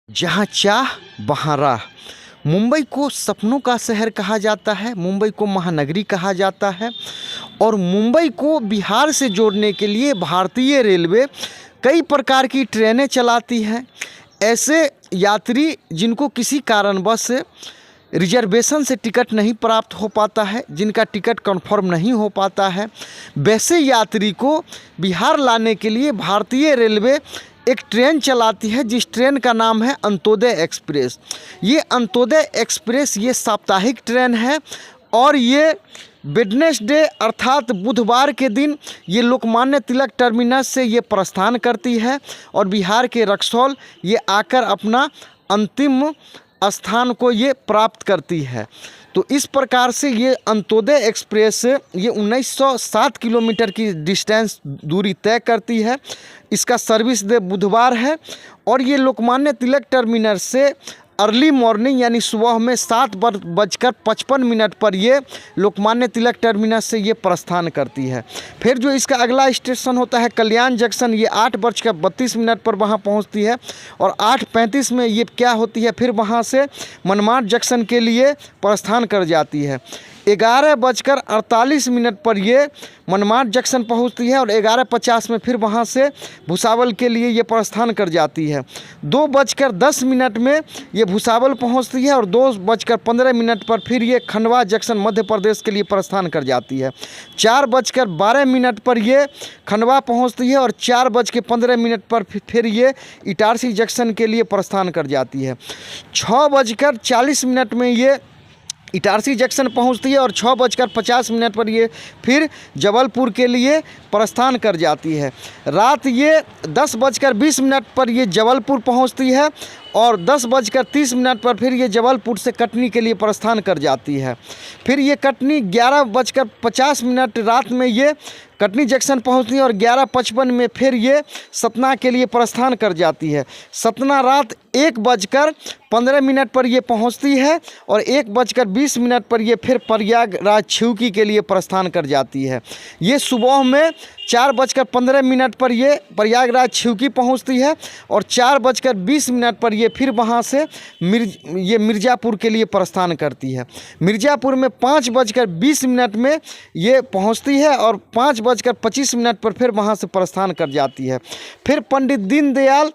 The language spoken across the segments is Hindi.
जहाँ चाह वहाँ राह। मुंबई को सपनों का शहर कहा जाता है, मुंबई को महानगरी कहा जाता है और मुंबई को बिहार से जोड़ने के लिए भारतीय रेलवे कई प्रकार की ट्रेनें चलाती हैं। ऐसे यात्री जिनको किसी कारणवश रिजर्वेशन से टिकट नहीं प्राप्त हो पाता है, जिनका टिकट कंफर्म नहीं हो पाता है, वैसे यात्री को बिहार लाने के लिए भारतीय रेलवे एक ट्रेन चलाती है जिस ट्रेन का नाम है अंत्योदय एक्सप्रेस। ये अंत्योदय एक्सप्रेस ये साप्ताहिक ट्रेन है और ये वेडनेसडे अर्थात बुधवार के दिन ये लोकमान्य तिलक टर्मिनस से ये प्रस्थान करती है और बिहार के रक्सौल ये आकर अपना अंतिम स्थान को ये प्राप्त करती है। तो इस प्रकार से ये अंत्योदय एक्सप्रेस ये 1907 किलोमीटर की डिस्टेंस दूरी तय करती है। इसका सर्विस डे बुधवार है और ये लोकमान्य तिलक टर्मिनस से अर्ली मॉर्निंग यानी सुबह में 7:55 पर ये लोकमान्य तिलक टर्मिनस से ये प्रस्थान करती है। फिर जो इसका अगला स्टेशन होता है कल्याण जंक्शन, ये 8:32 पर वहाँ पहुँचती है और 8:35 में ये क्या होती है, फिर वहाँ से मनमाड जंक्शन के लिए प्रस्थान कर जाती है। 11:48 पर ये मनमाड जंक्शन पहुंचती है और 11:50 में फिर वहां से भुसावल के लिए ये प्रस्थान कर जाती है। 2:10 में ये भुसावल पहुंचती है और 2:15 पर फिर ये खंडवा जंक्शन मध्य प्रदेश के लिए प्रस्थान कर जाती है। 4:12 पर ये खंडवा पहुंचती है और 4:15 पर फिर ये इटारसी जंक्शन के लिए प्रस्थान कर जाती है। 6:40 में ये इटारसी जंक्शन पहुंचती है और 6:50 पर ये फिर जबलपुर के लिए प्रस्थान कर जाती है। रात ये 10:20 पर ये जबलपुर पहुंचती है और 10:30 पर फिर ये जबलपुर से कटनी के लिए प्रस्थान कर जाती है। फिर ये कटनी 11:50 रात में ये कटनी जंक्शन पहुंचती है और 11:55 में फिर ये सतना के लिए प्रस्थान कर जाती है। सतना रात 1:15 पर ये पहुंचती है और 1:20 पर ये फिर प्रयागराज छिवकी के लिए प्रस्थान कर जाती है। ये सुबह में 4:15 पर ये प्रयागराज छिवकी पहुंचती है और 4:20 पर ये फिर वहां से मिर्ज़ापुर के लिए प्रस्थान करती है। मिर्ज़ापुर में 5:20 में ये पहुंचती है और 5:25 पर फिर वहां से प्रस्थान कर जाती है। फिर पंडित दीनदयाल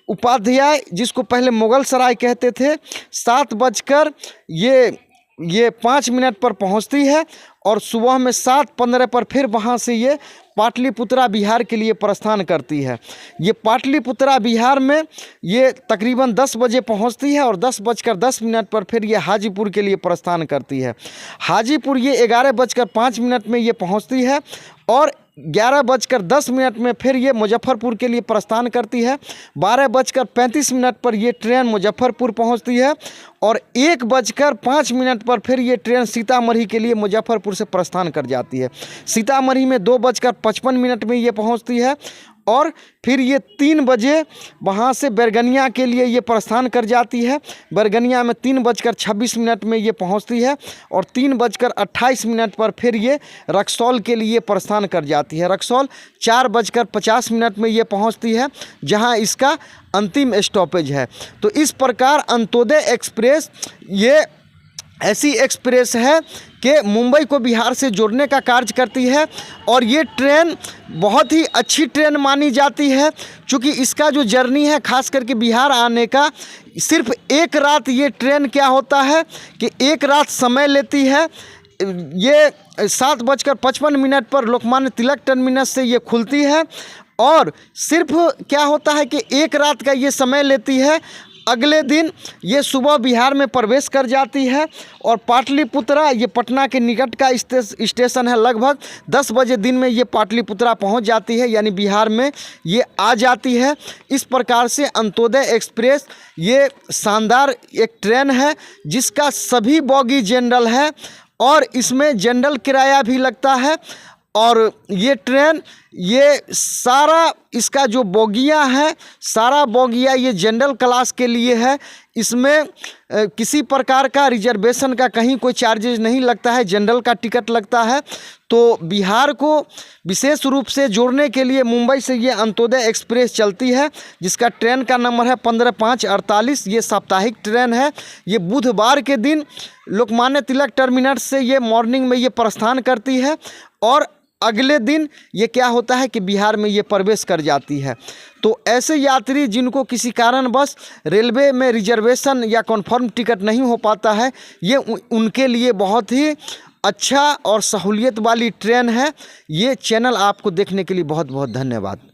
उपाध्याय जिसको पहले मुगल सराय कहते थे 7:05 पर पहुंचती है और सुबह में 7:15 पर फिर वहां से ये पाटलिपुत्रा बिहार के लिए प्रस्थान करती है। ये पाटलिपुत्रा बिहार में ये तकरीबन 10 बजे पहुंचती है और 10:10 पर फिर ये हाजीपुर के लिए प्रस्थान करती है। हाजीपुर ये 11:05 में ये पहुंचती है और 11:10 में फिर ये मुजफ्फरपुर के लिए प्रस्थान करती है। 12:35 पर ये ट्रेन मुजफ्फरपुर पहुंचती है और 1:05 पर फिर ये ट्रेन सीतामढ़ी के लिए मुजफ्फरपुर से प्रस्थान कर जाती है। सीतामढ़ी में 2:55 में ये पहुंचती है और फिर ये 3 बजे वहाँ से बैरगनिया के लिए ये प्रस्थान कर जाती है। बैरगनिया में 3:26 में ये पहुँचती है और 3:28 पर फिर ये रक्सौल के लिए प्रस्थान कर जाती है। रक्सौल 4:50 में ये पहुँचती है जहाँ इसका अंतिम स्टॉपेज है। तो इस प्रकार अंत्योदय एक्सप्रेस ये ऐसी एक्सप्रेस है कि मुंबई को बिहार से जोड़ने का कार्य करती है और ये ट्रेन बहुत ही अच्छी ट्रेन मानी जाती है क्योंकि इसका जो जर्नी है खास करके बिहार आने का सिर्फ एक रात ये ट्रेन क्या होता है कि एक रात समय लेती है। ये 7:55 पर लोकमान्य तिलक टर्मिनस से ये खुलती है और सिर्फ क्या होता है कि एक रात का ये समय लेती है। अगले दिन ये सुबह बिहार में प्रवेश कर जाती है और पाटलिपुत्रा ये पटना के निकट का स्टेशन है। लगभग 10 बजे दिन में ये पाटलिपुत्रा पहुंच जाती है यानी बिहार में ये आ जाती है। इस प्रकार से अंत्योदय एक्सप्रेस ये शानदार एक ट्रेन है जिसका सभी बोगी जनरल है और इसमें जनरल किराया भी लगता है और ये ट्रेन ये सारा इसका जो बोगियाँ है, सारा बोगियाँ ये जनरल क्लास के लिए है। इसमें किसी प्रकार का रिजर्वेशन का कहीं कोई चार्जेज नहीं लगता है, जनरल का टिकट लगता है। तो बिहार को विशेष रूप से जोड़ने के लिए मुंबई से ये अंत्योदय एक्सप्रेस चलती है, जिसका ट्रेन का नंबर है 15548। ये साप्ताहिक ट्रेन है। ये बुधवार के दिन लोकमान्य तिलक टर्मिनस से ये मॉर्निंग में ये प्रस्थान करती है और अगले दिन ये क्या होता है कि बिहार में ये प्रवेश कर जाती है। तो ऐसे यात्री जिनको किसी कारणवश रेलवे में रिजर्वेशन या कन्फर्म टिकट नहीं हो पाता है, ये उनके लिए बहुत ही अच्छा और सहूलियत वाली ट्रेन है। ये चैनल आपको देखने के लिए बहुत बहुत धन्यवाद।